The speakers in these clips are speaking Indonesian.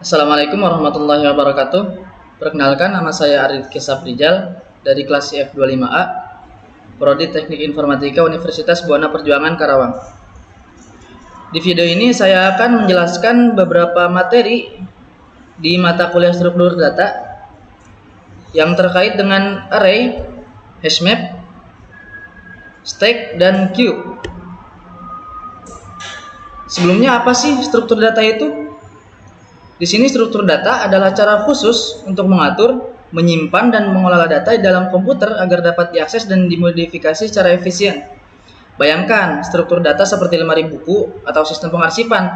Assalamualaikum warahmatullahi wabarakatuh. Perkenalkan, nama saya Arif Kisaprijal dari kelas F25A, Prodi Teknik Informatika Universitas Buana Perjuangan Karawang. Di video ini saya akan menjelaskan beberapa materi di mata kuliah struktur data yang terkait dengan array, hashmap, stack, dan queue. Sebelumnya, apa sih struktur data itu? Di sini struktur data adalah cara khusus untuk mengatur, menyimpan, dan mengelola data di dalam komputer agar dapat diakses dan dimodifikasi secara efisien. Bayangkan struktur data seperti lemari buku atau sistem pengarsipan.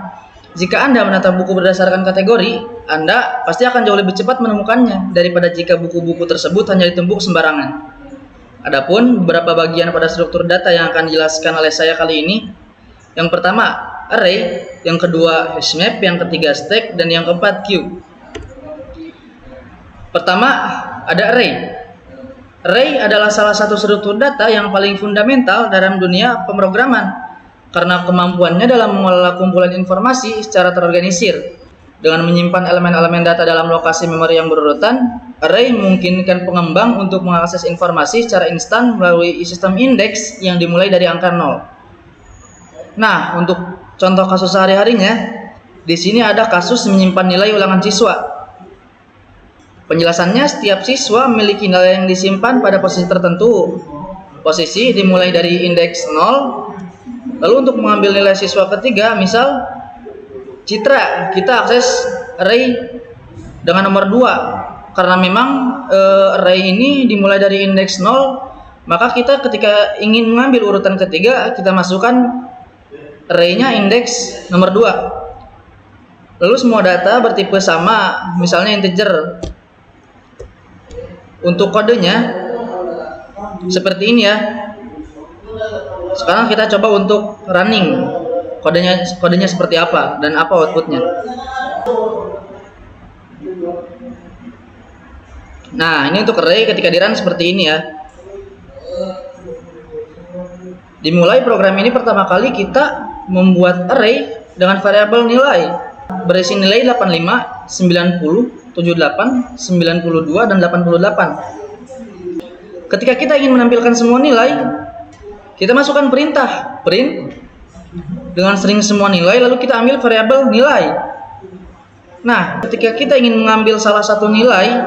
Jika Anda menata buku berdasarkan kategori, Anda pasti akan jauh lebih cepat menemukannya daripada jika buku-buku tersebut hanya ditumpuk sembarangan. Adapun beberapa bagian pada struktur data yang akan dijelaskan oleh saya kali ini. Yang pertama, array, yang kedua hashmap, yang ketiga stack, dan yang keempat queue. Pertama, ada array. Array adalah salah satu struktur data yang paling fundamental dalam dunia pemrograman karena kemampuannya dalam mengelola kumpulan informasi secara terorganisir. Dengan menyimpan elemen-elemen data dalam lokasi memori yang berurutan, array memungkinkan pengembang untuk mengakses informasi secara instan melalui sistem indeks yang dimulai dari angka 0. Nah, untuk contoh kasus sehari-harinya, di sini ada kasus menyimpan nilai ulangan siswa. Penjelasannya, setiap siswa memiliki nilai yang disimpan pada posisi tertentu. Posisi dimulai dari indeks 0. Lalu untuk mengambil nilai siswa ketiga, misal Citra, kita akses array dengan nomor 2. Karena memang array ini dimulai dari indeks 0, maka kita ketika ingin mengambil urutan ketiga, kita masukkan array-nya indeks nomor 2. Lalu semua data bertipe sama, misalnya integer. Untuk kodenya seperti ini ya. Sekarang kita coba untuk running. Kodenya seperti apa dan apa outputnya. Nah, ini untuk array ketika di run seperti ini ya. Dimulai program ini pertama kali kita membuat array dengan variabel nilai berisi nilai 85, 90, 78, 92, dan 88. Ketika kita ingin menampilkan semua nilai, kita masukkan perintah print dengan string semua nilai, lalu kita ambil variabel nilai. Nah, ketika kita ingin mengambil salah satu nilai,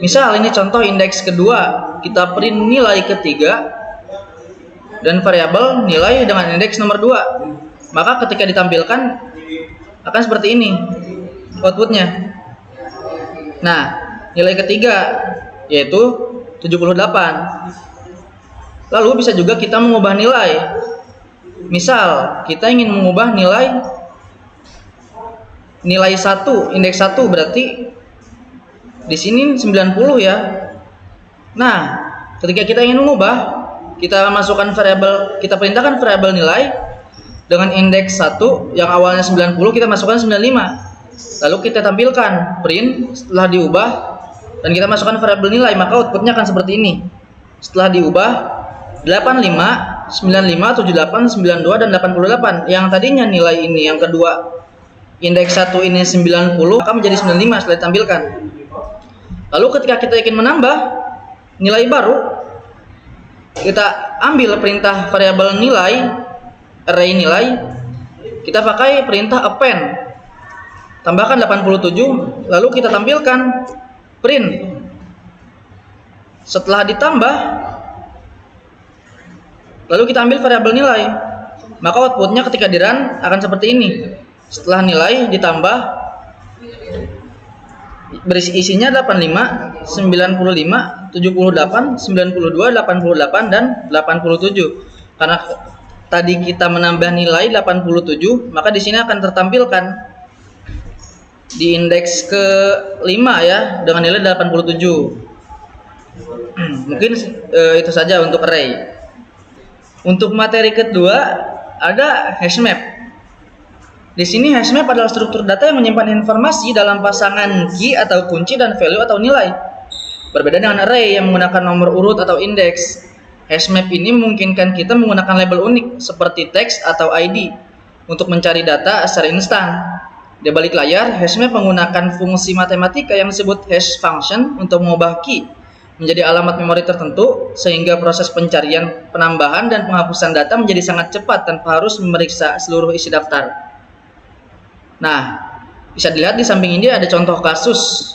misal ini contoh indeks kedua, kita print nilai ketiga dan variabel nilai dengan indeks nomor 2. Maka ketika ditampilkan akan seperti ini outputnya. Nah, nilai ketiga yaitu 78. Lalu bisa juga kita mengubah nilai. Misal kita ingin mengubah nilai 1, indeks 1, berarti di sini 90 ya. Nah, ketika kita ingin mengubah, kita masukkan variabel, kita perintahkan variabel nilai dengan indeks 1 yang awalnya 90, kita masukkan 95. Lalu kita tampilkan print setelah diubah dan kita masukkan variabel nilai, maka outputnya akan seperti ini. Setelah diubah 85, 95, 78, 92, dan 88. Yang tadinya nilai ini yang kedua indeks 1 ini 90 akan menjadi 95 setelah ditampilkan. Lalu ketika kita ingin menambah nilai baru, kita ambil perintah variabel nilai, array nilai, kita pakai perintah append, tambahkan 87, lalu kita tampilkan print. Setelah ditambah, lalu kita ambil variabel nilai, maka outputnya ketika di run akan seperti ini. Setelah nilai ditambah, isinya 85, 95, 78, 92, 88, dan 87. Karena tadi kita menambah nilai 87, maka di sini akan tertampilkan di indeks ke-5 ya dengan nilai 87. Mungkin itu saja untuk array. Untuk materi kedua ada hashmap. Di sini hashmap adalah struktur data yang menyimpan informasi dalam pasangan key atau kunci dan value atau nilai. Berbeda dengan array yang menggunakan nomor urut atau indeks. Hashmap ini memungkinkan kita menggunakan label unik seperti teks atau ID untuk mencari data secara instan. Di balik layar, hashmap menggunakan fungsi matematika yang disebut hash function untuk mengubah key menjadi alamat memori tertentu, sehingga proses pencarian, penambahan, dan penghapusan data menjadi sangat cepat tanpa harus memeriksa seluruh isi daftar. Nah, bisa dilihat di samping ini ada contoh kasus.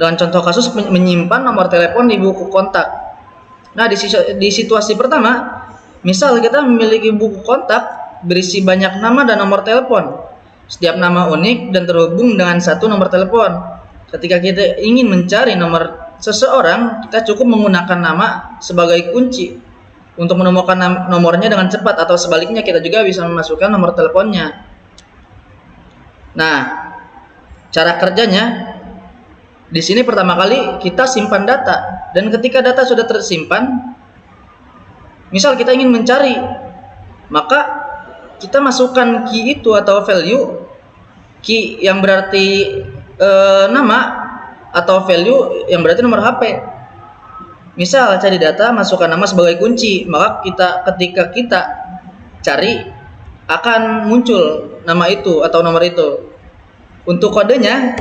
Dan contoh kasus menyimpan nomor telepon di buku kontak. Nah, di situasi pertama, misal kita memiliki buku kontak berisi banyak nama dan nomor telepon. Setiap nama unik dan terhubung dengan satu nomor telepon. Ketika kita ingin mencari nomor seseorang, kita cukup menggunakan nama sebagai kunci untuk menemukan nomornya dengan cepat, atau sebaliknya kita juga bisa memasukkan nomor teleponnya. Nah, cara kerjanya di sini pertama kali kita simpan data, dan ketika data sudah tersimpan, misal kita ingin mencari, maka kita masukkan key itu atau value, key yang berarti nama, atau value yang berarti nomor HP. Misal cari data, masukkan nama sebagai kunci, maka ketika kita cari akan muncul nama itu atau nomor itu. Untuk kodenya,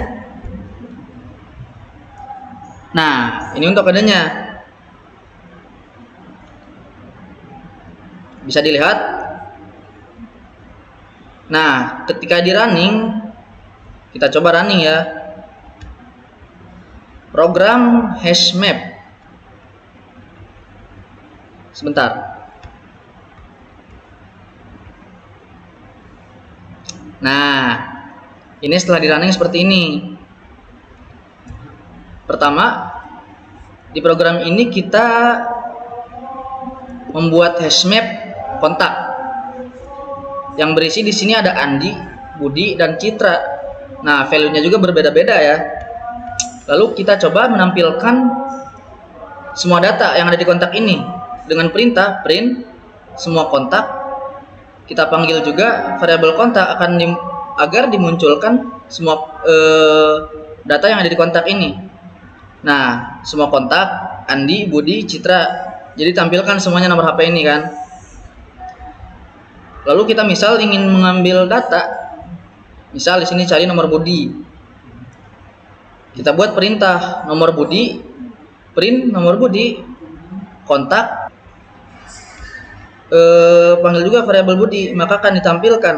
nah ini untuk kodenya, bisa dilihat. Nah, ketika di running, kita coba running ya, program hashmap. Sebentar. Nah, ini setelah di running seperti ini. Pertama, di program ini kita membuat hashmap kontak yang berisi di sini ada Andi, Budi, dan Citra. Nah, value-nya juga berbeda-beda ya. Lalu kita coba menampilkan semua data yang ada di kontak ini dengan perintah print semua kontak. Kita panggil juga variabel kontak agar dimunculkan semua data yang ada di kontak ini. Nah, semua kontak Andi, Budi, Citra. Jadi tampilkan semuanya nomor HP ini kan. Lalu kita misal ingin mengambil data, misal di sini cari nomor Budi. Kita buat perintah nomor Budi, print nomor Budi, kontak, panggil juga variabel Budi, maka akan ditampilkan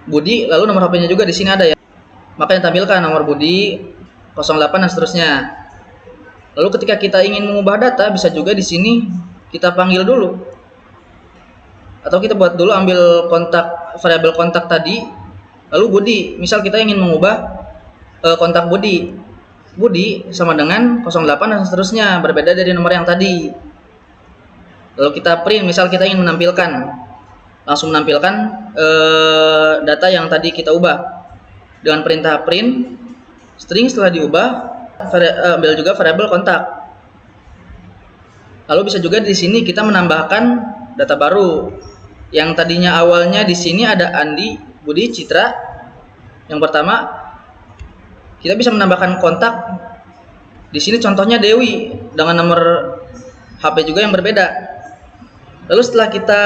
Budi, lalu nomor HP-nya juga di sini ada ya. Maka ditampilkan nomor Budi 08 dan seterusnya. Lalu ketika kita ingin mengubah data, bisa juga di sini kita panggil dulu. Atau kita buat dulu, ambil kontak, variabel kontak tadi, lalu Budi, misal kita ingin mengubah kontak Budi sama dengan 08 dan seterusnya, berbeda dari nomor yang tadi. Lalu kita print, misal kita ingin menampilkan, langsung menampilkan data yang tadi kita ubah dengan perintah print string. Setelah diubah, ambil juga variabel kontak. Lalu bisa juga di sini kita menambahkan data baru. Yang tadinya awalnya di sini ada Andi, Budi, Citra. Yang pertama, kita bisa menambahkan kontak. Di sini contohnya Dewi dengan nomor HP juga yang berbeda. Lalu setelah kita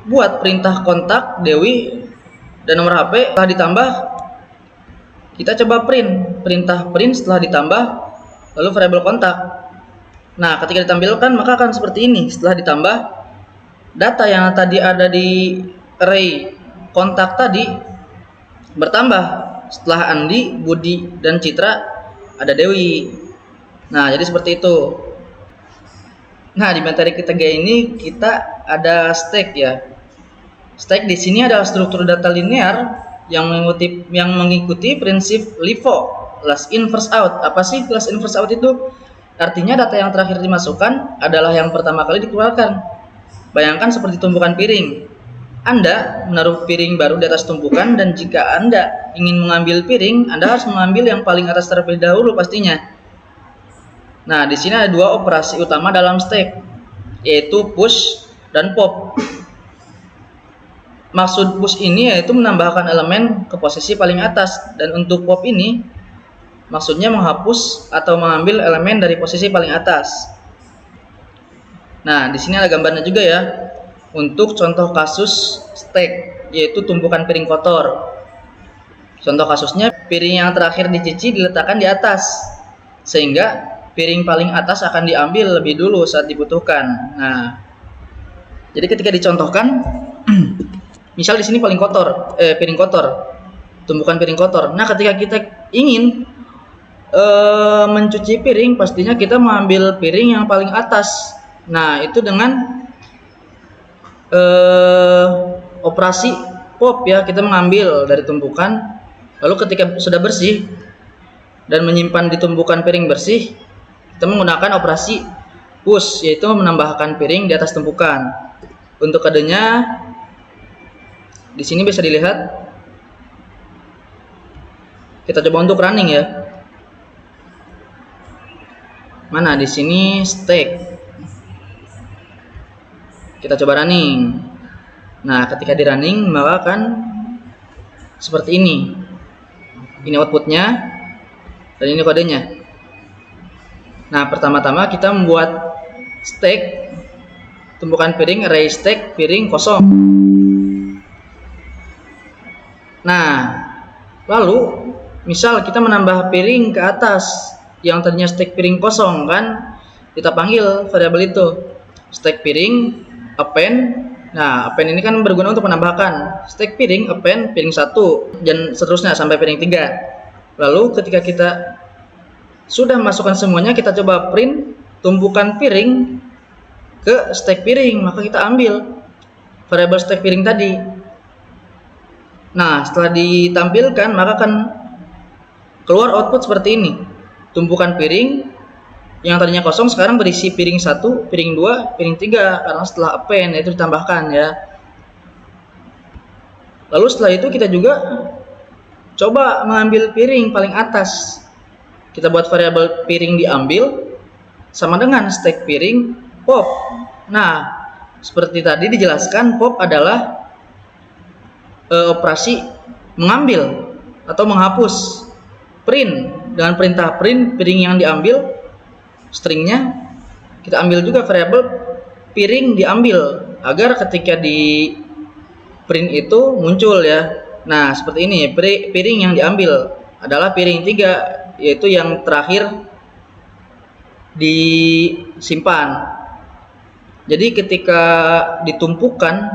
buat perintah kontak Dewi dan nomor HP, setelah ditambah, kita coba perintah print setelah ditambah, lalu variabel kontak. Nah, ketika ditampilkan maka akan seperti ini. Setelah ditambah, data yang tadi ada di array kontak tadi bertambah. Setelah Andi, Budi, dan Citra ada Dewi. Nah, jadi seperti itu. Nah, di materi ketiga ini kita ada stack ya. Stack di sini adalah struktur data linear yang mengikuti prinsip LIFO, last in first out. Apa sih last in first out itu? Artinya data yang terakhir dimasukkan adalah yang pertama kali dikeluarkan. Bayangkan seperti tumpukan piring. Anda menaruh piring baru di atas tumpukan, dan jika Anda ingin mengambil piring, Anda harus mengambil yang paling atas terlebih dahulu pastinya. Nah, di sini ada dua operasi utama dalam stack, yaitu push dan pop. Maksud push ini yaitu menambahkan elemen ke posisi paling atas, dan untuk pop ini maksudnya menghapus atau mengambil elemen dari posisi paling atas. Nah, di sini ada gambarnya juga ya untuk contoh kasus stack. yaitu tumpukan piring kotor. Contoh kasusnya, piring yang terakhir dicuci diletakkan di atas, sehingga piring paling atas akan diambil lebih dulu saat dibutuhkan. Nah, jadi ketika dicontohkan, misal di sini piring kotor, tumpukan piring kotor. Nah, ketika kita ingin mencuci piring, pastinya kita mengambil piring yang paling atas. Nah, itu dengan operasi pop ya, kita mengambil dari tumpukan. Lalu ketika sudah bersih dan menyimpan di tumpukan piring bersih, kita menggunakan operasi push, yaitu menambahkan piring di atas tumpukan. Untuk kodenya di sini bisa dilihat. Kita coba untuk running ya. Mana di sini stack. Kita coba running. Nah, ketika di running maka akan seperti ini. Ini outputnya dan ini kodenya. Nah, pertama-tama kita membuat stack tumpukan piring, array stack piring kosong. Nah, lalu misal kita menambah piring ke atas yang tadinya stack piring kosong kan, kita panggil variabel itu stack piring append. Nah, append ini kan berguna untuk menambahkan stack piring append piring 1 dan seterusnya sampai piring 3. Lalu ketika kita sudah masukkan semuanya, kita coba print tumpukan piring ke stack piring, maka kita ambil variabel stack piring tadi. Nah, setelah ditampilkan maka akan keluar output seperti ini. Tumpukan piring yang tadinya kosong sekarang berisi piring 1, piring 2, piring 3 karena setelah append itu ditambahkan ya. Lalu setelah itu kita juga coba mengambil piring paling atas. Kita buat variabel piring diambil sama dengan stack piring pop. Nah, seperti tadi dijelaskan, pop adalah operasi mengambil atau menghapus. Print, dengan perintah print piring yang diambil, stringnya kita ambil juga variabel piring diambil agar ketika di print itu muncul ya. Nah, seperti ini, piring yang diambil adalah piring 3, yaitu yang terakhir disimpan. Jadi ketika ditumpukan,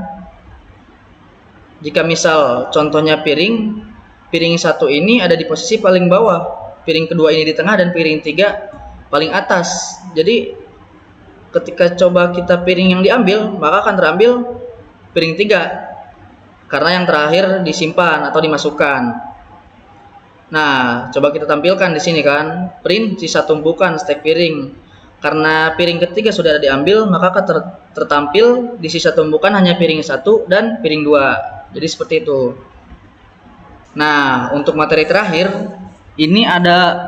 jika misal contohnya piring 1 ini ada di posisi paling bawah, piring kedua ini di tengah, dan piring 3 paling atas. Jadi ketika coba kita piring yang diambil, maka akan terambil piring 3 karena yang terakhir disimpan atau dimasukkan. Nah, coba kita tampilkan di sini kan, print sisa tumpukan stack piring. Karena piring ketiga sudah diambil, maka akan tertampil di sisa tumpukan hanya piring 1 dan piring 2. Jadi seperti itu. Nah, untuk materi terakhir, ini ada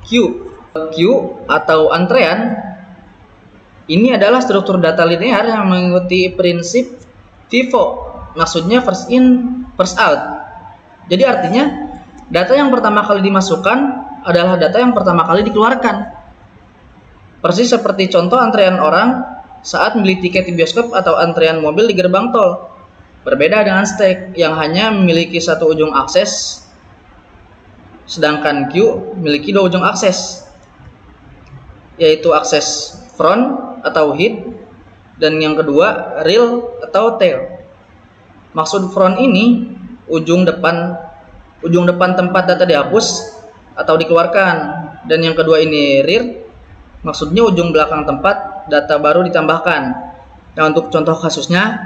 queue. Queue atau antrean, ini adalah struktur data linear yang mengikuti prinsip FIFO. Maksudnya first in, first out. Jadi artinya, data yang pertama kali dimasukkan adalah data yang pertama kali dikeluarkan. Persis seperti contoh antrean orang saat membeli tiket di bioskop atau antrean mobil di gerbang tol. Berbeda dengan stack yang hanya memiliki satu ujung akses, sedangkan queue memiliki dua ujung akses, yaitu akses front atau head dan yang kedua rear atau tail. Maksud front ini ujung depan tempat data dihapus atau dikeluarkan, dan yang kedua ini rear, maksudnya ujung belakang tempat data baru ditambahkan. Nah, untuk contoh kasusnya,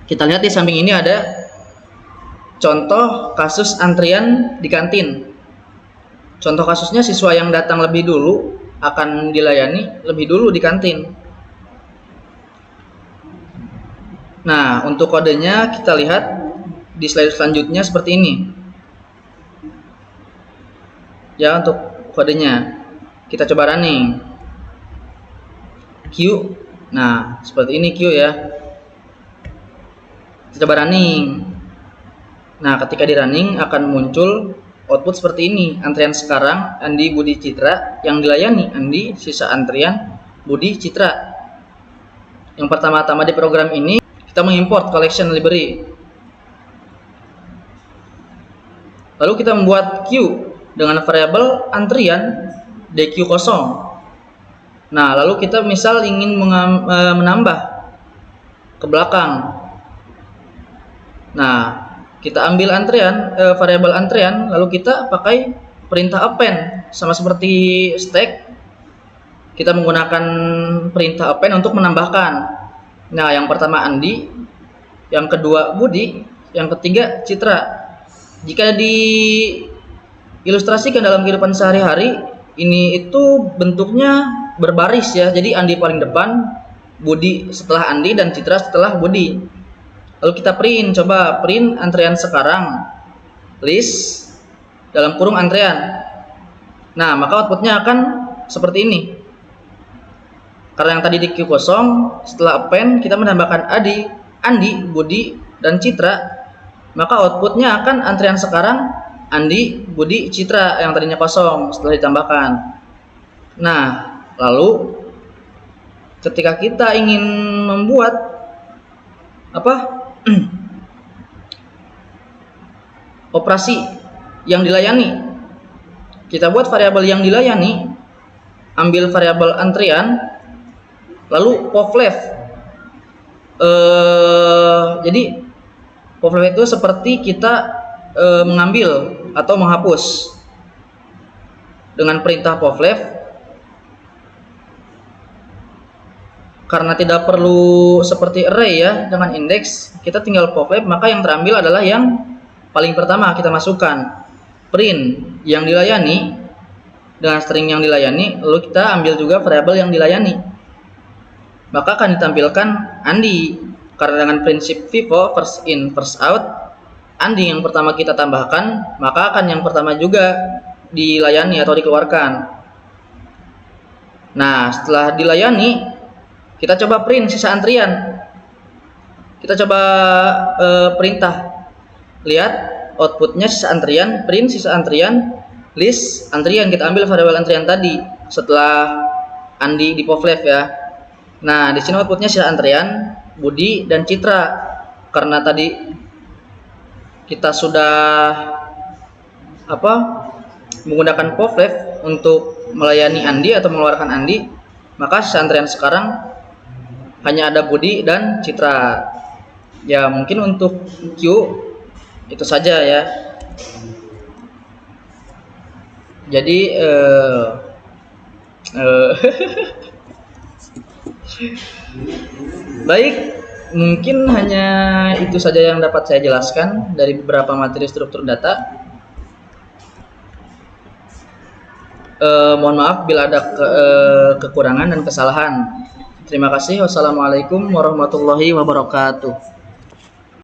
kita lihat di samping ini ada contoh kasus antrian di kantin. Contoh kasusnya, siswa yang datang lebih dulu akan dilayani lebih dulu di kantin. Nah, untuk kodenya kita lihat di slide selanjutnya seperti ini. Ya, untuk kodenya kita coba running. Q. Nah, seperti ini Q ya. Kita coba running. Nah, ketika di running akan muncul output seperti ini. Antrian sekarang Andi Budi Citra, yang dilayani Andi, sisa antrian Budi Citra. Yang pertama-tama di program ini kita mengimport collection library. Lalu kita membuat queue dengan variabel antrian DQ kosong. Nah, lalu kita misal ingin menambah ke belakang. Nah, kita ambil antrian, variabel antrian, lalu kita pakai perintah append, sama seperti stack. Kita menggunakan perintah append untuk menambahkan. Nah, yang pertama Andi, yang kedua Budi, yang ketiga Citra. Jika diilustrasikan dalam kehidupan sehari-hari, ini itu bentuknya berbaris ya. Jadi Andi paling depan, Budi setelah Andi, dan Citra setelah Budi. Lalu kita print, coba print antrian sekarang, list dalam kurung antrian. Nah, maka outputnya akan seperti ini. Karena yang tadi di queue kosong, setelah append kita menambahkan Andi, Budi, dan Citra, maka outputnya akan antrian sekarang Andi, Budi, Citra yang tadinya kosong setelah ditambahkan. Nah, lalu ketika kita ingin membuat operasi yang dilayani, kita buat variabel yang dilayani, ambil variabel antrian, lalu povleft. Jadi povleft itu seperti kita mengambil atau menghapus. Dengan perintah povleft, karena tidak perlu seperti array ya dengan indeks, kita tinggal povleft, maka yang terambil adalah yang paling pertama kita masukkan. Print yang dilayani dengan string yang dilayani, lalu kita ambil juga variabel yang dilayani, maka akan ditampilkan Andi. Karena dengan prinsip FIFO first in first out, Andi yang pertama kita tambahkan, maka akan yang pertama juga dilayani atau dikeluarkan. Nah, setelah dilayani, kita coba print sisa antrian. Kita coba perintah, lihat outputnya sisa antrian, print sisa antrian, list antrian. Kita ambil variabel antrian tadi setelah Andi di povleft ya. Nah, di sini outputnya sisa antrian, Budi, dan Citra. Karena tadi kita sudah menggunakan povleft untuk melayani Andi atau mengeluarkan Andi, maka sisa antrian sekarang hanya ada Budi dan Citra. Ya, mungkin untuk queue itu saja ya. Jadi baik, mungkin hanya itu saja yang dapat saya jelaskan dari beberapa materi struktur data. Mohon maaf bila ada kekurangan dan kesalahan. Terima kasih. Wassalamualaikum warahmatullahi wabarakatuh.